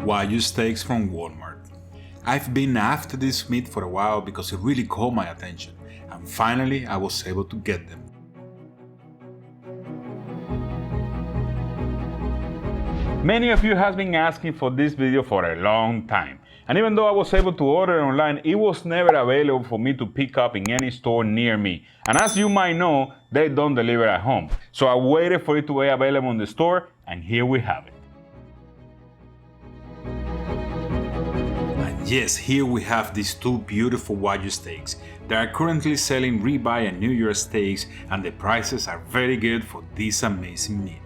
Wagyu steaks from Walmart. I've been after this meat for a while because it really caught my attention, and finally I was able to get them. Many of you have been asking for this video for a long time, and even though I was able to order it online, it was never available for me to pick up in any store near me. And as you might know, they don't deliver at home. So I waited for it to be available in the store, and here we have it. And yes, here we have these two beautiful Wagyu steaks. They are currently selling ribeye and New York steaks, and the prices are very good for this amazing meat.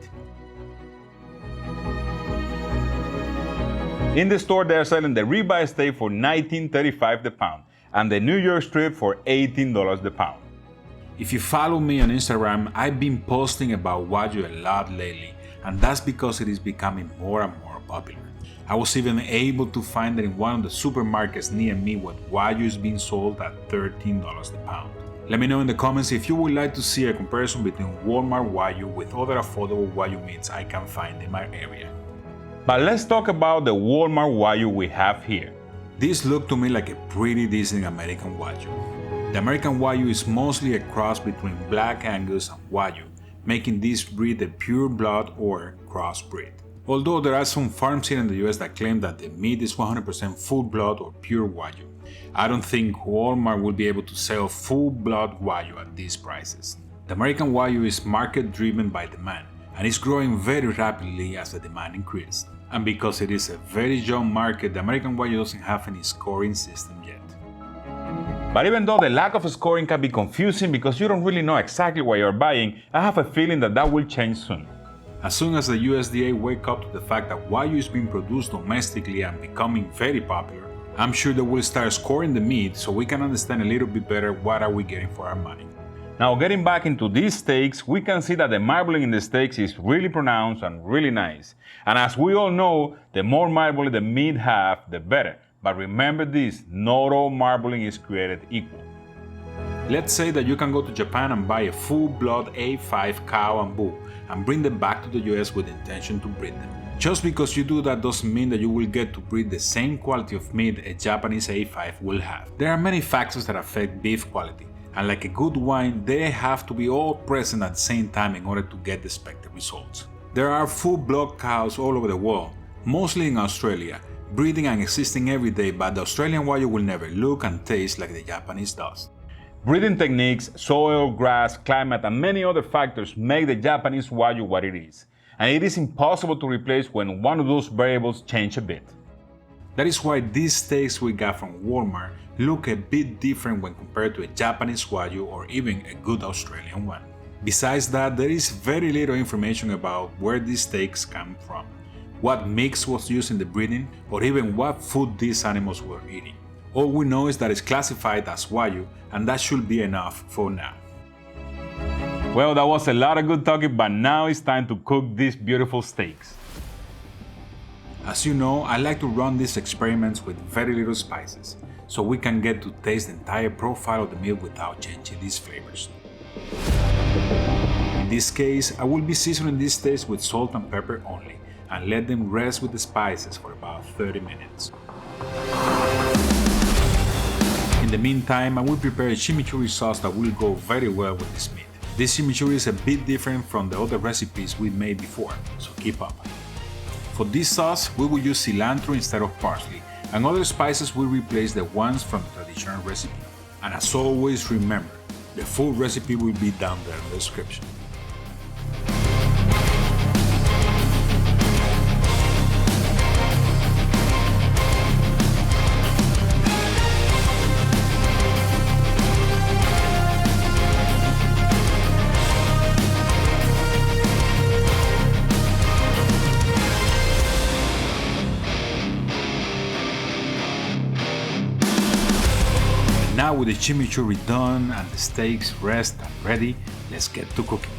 In the store, they are selling the ribeye steak for $19.35 the pound and the New York strip for $18 the pound. If you follow me on Instagram, I've been posting about Wagyu a lot lately, and that's because it is becoming more and more popular. I was even able to find that in one of the supermarkets near me where Wagyu is being sold at $13 the pound. Let me know in the comments if you would like to see a comparison between Walmart Wagyu with other affordable Wagyu meats I can find in my area. But let's talk about the Walmart Wagyu we have here. This looked to me like a pretty decent American Wagyu. The American Wagyu is mostly a cross between Black Angus and Wagyu, making this breed a pure blood or crossbreed. Although there are some farms here in the US that claim that the meat is 100% full blood or pure Wagyu, I don't think Walmart will be able to sell full blood Wagyu at these prices. The American Wagyu is market driven by demand, and it's growing very rapidly as the demand increases. And because it is a very young market, the American Wagyu doesn't have any scoring system yet. But even though the lack of scoring can be confusing because you don't really know exactly what you're buying, I have a feeling that will change soon. As soon as the USDA wake up to the fact that Wagyu is being produced domestically and becoming very popular, I'm sure they will start scoring the meat so we can understand a little bit better what are we getting for our money. Now, getting back into these steaks, we can see that the marbling in the steaks is really pronounced and really nice. And as we all know, the more marbling the meat have, the better. But remember this, not all marbling is created equal. Let's say that you can go to Japan and buy a full-blood A5 cow and bull and bring them back to the US with the intention to breed them. Just because you do that doesn't mean that you will get to breed the same quality of meat a Japanese A5 will have. There are many factors that affect beef quality, and like a good wine, they have to be all present at the same time in order to get the expected results. There are full-blood cows all over the world, mostly in Australia, breeding and existing every day, but the Australian Wagyu will never look and taste like the Japanese does. Breeding techniques, soil, grass, climate, and many other factors make the Japanese Wagyu what it is, and it is impossible to replace when one of those variables change a bit. That is why these steaks we got from Walmart look a bit different when compared to a Japanese Wagyu or even a good Australian one. Besides that, there is very little information about where these steaks come from, what mix was used in the breeding, or even what food these animals were eating. All we know is that it's classified as Wagyu, and that should be enough for now. Well, that was a lot of good talking, but now it's time to cook these beautiful steaks. As you know, I like to run these experiments with very little spices, so we can get to taste the entire profile of the meat without changing these flavors. In this case, I will be seasoning these steaks with salt and pepper only, and let them rest with the spices for about 30 minutes. In the meantime, I will prepare a chimichurri sauce that will go very well with this meat. This chimichurri is a bit different from the other recipes we made before, so keep up. For this sauce, we will use cilantro instead of parsley, and other spices will replace the ones from the traditional recipe. And as always, remember, the full recipe will be down there in the description. Now with the chimichurri done and the steaks rest and ready, let's get to cooking.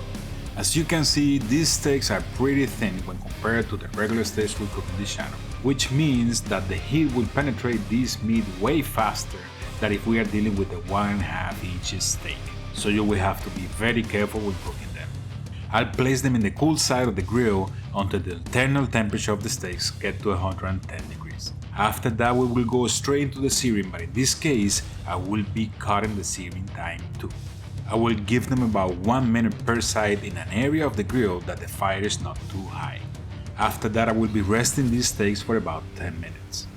As you can see, these steaks are pretty thin when compared to the regular steaks we cook in this channel, which means that the heat will penetrate this meat way faster than if we are dealing with a 1.5 inch steak, so you will have to be very careful when cooking them. I'll place them in the cool side of the grill until the internal temperature of the steaks get to 110 degrees. After that we will go straight into the searing, but in this case I will be cutting the searing time too. I will give them about 1 minute per side in an area of the grill that the fire is not too high. After that I will be resting these steaks for about 10 minutes.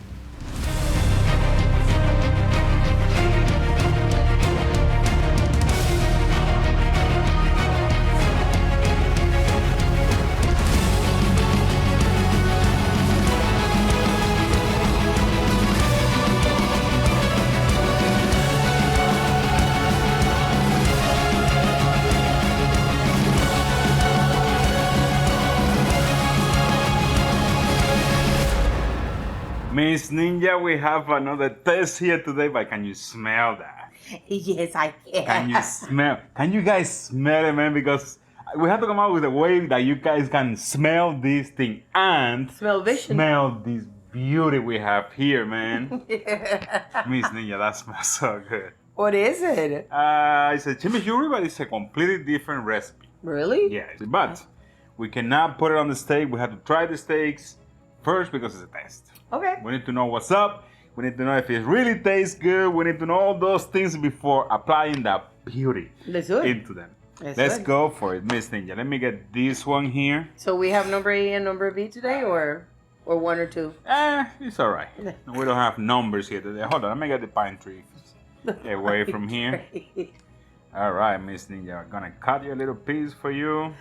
Miss Ninja, we have another test here today, but can you smell that? Yes, I can. Can you smell? Can you guys smell it, man? Because we have to come up with a way that you guys can smell this thing and Smell vision. smell this beauty we have here, man. Miss Ninja, that smells so good. What is it? It's a chimichurri, but it's a completely different recipe. Really? Yes, but we cannot put it on the steak. We have to try the steaks first because it's a test. Okay. We need to know what's up. We need to know if it really tastes good. We need to know all those things before applying that beauty Let's do it. into them. Let's Let's do it. go for it, Miss Ninja. Let me get this one here. So we have number A and number B today, or one or two? It's all right. We don't have numbers here today. Hold on, let me get the pine tree. Get away from here. All right, Miss Ninja. I'm gonna cut you a little piece for you.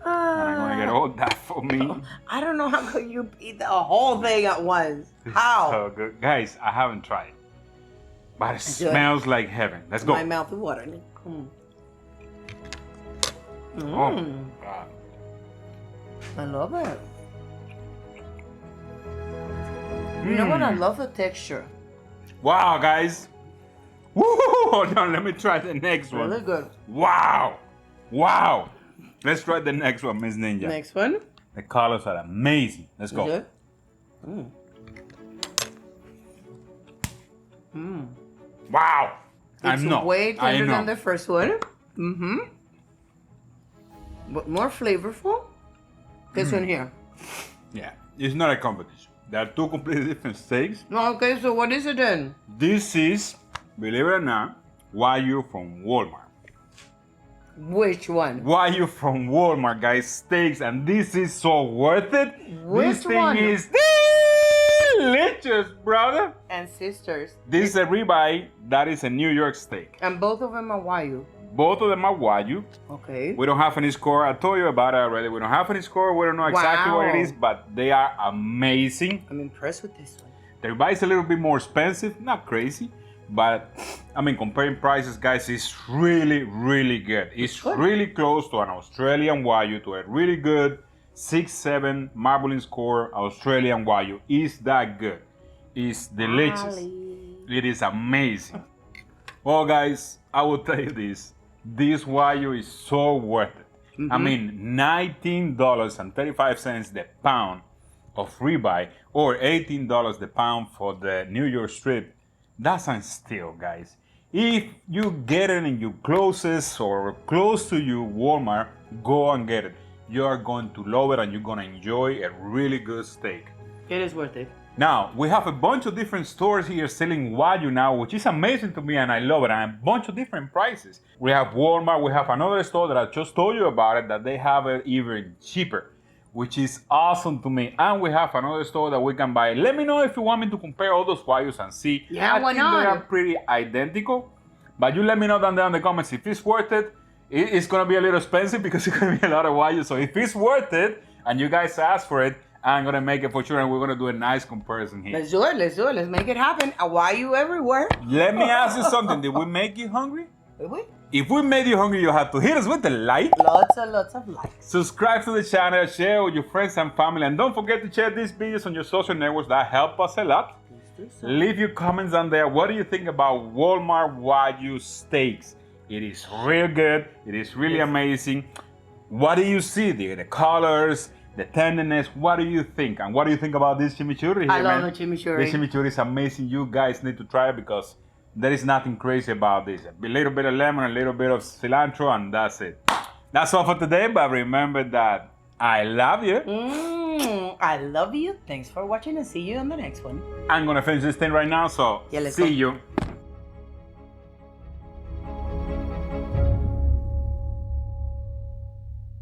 And I'm gonna get all that for me. I don't know how could you eat the whole thing at once. How? So good. Guys, I haven't tried. But it Good. smells like heaven. Let's go. My mouth is watering. Oh, God. I love it. You know what? I love the texture. Wow, guys. Woo! Hold on, let me try the next one. Really good. Wow. Wow. Let's try the next one, Miss Ninja. Next one. The colors are amazing. Let's go. Good. Wow. I It's know. way I tender know. than the first one. But more flavorful. This one here. Yeah, it's not a competition. There are two completely different steaks. Okay, so what is it then? This is, believe it or not, Wagyu from Walmart. Which one? Wagyu from Walmart, guys, steaks, and this is so worth it. Which this thing one? is delicious, brother. And sisters. This is a ribeye. That is a New York steak. And both of them are Wagyu. Both of them are Wagyu. Okay. We don't have any score. I told you about it already. We don't have any score. We don't know exactly what it Wow. is, but they are amazing. I'm impressed with this one. The ribeye is a little bit more expensive, not crazy, but I mean, comparing prices, guys, it's really, really good. It's good. really close to an Australian Wagyu, to a really good 6-7 marbling score Australian Wagyu. It's that good. It's delicious. It is amazing. Well, guys, I will tell you this. This Wagyu is so worth it. I mean, $19.35 the pound of ribeye, or $18 the pound for the New York strip. That's a steal, guys. If you get it in your closest or close to you Walmart, go and get it. You are going to love it and you're going to enjoy a really good steak. It is worth it. Now, we have a bunch of different stores here selling Wagyu now, which is amazing to me and I love it, and a bunch of different prices. We have Walmart, we have another store that I just told you about it, that they have it even cheaper, which is awesome to me. And we have another store that we can buy. Let me know if you want me to compare all those Wagyus and see. Yeah, why I think not? they are pretty identical, but you let me know down there in the comments if it's worth it. It's gonna be a little expensive because it's gonna be a lot of Wagyu, so if it's worth it and you guys ask for it, I'm gonna make it for sure, and we're gonna do a nice comparison here. Let's do it. Let's do it. Let's make it happen. A Wagyu everywhere. Let me ask you something. Did we make you hungry? Did we? If we made you hungry, you have to hit us with the like, Lots of likes. subscribe to the channel, share with your friends and family, and don't forget to share these videos on your social networks. That help us a lot. Leave your comments on there. What do you think about Walmart Wagyu steaks? It is real good. It is really amazing. What do you see there? The colors, the tenderness. What do you think? And what do you think about this chimichurri here, I love man? the chimichurri. This chimichurri is amazing. You guys need to try it because there is nothing crazy about this. A little bit of lemon, a little bit of cilantro, and that's it. That's all for today, but remember that I love you. I love you. Thanks for watching and see you on the next one. I'm gonna finish this thing right now, so Yeah, let's see go. you.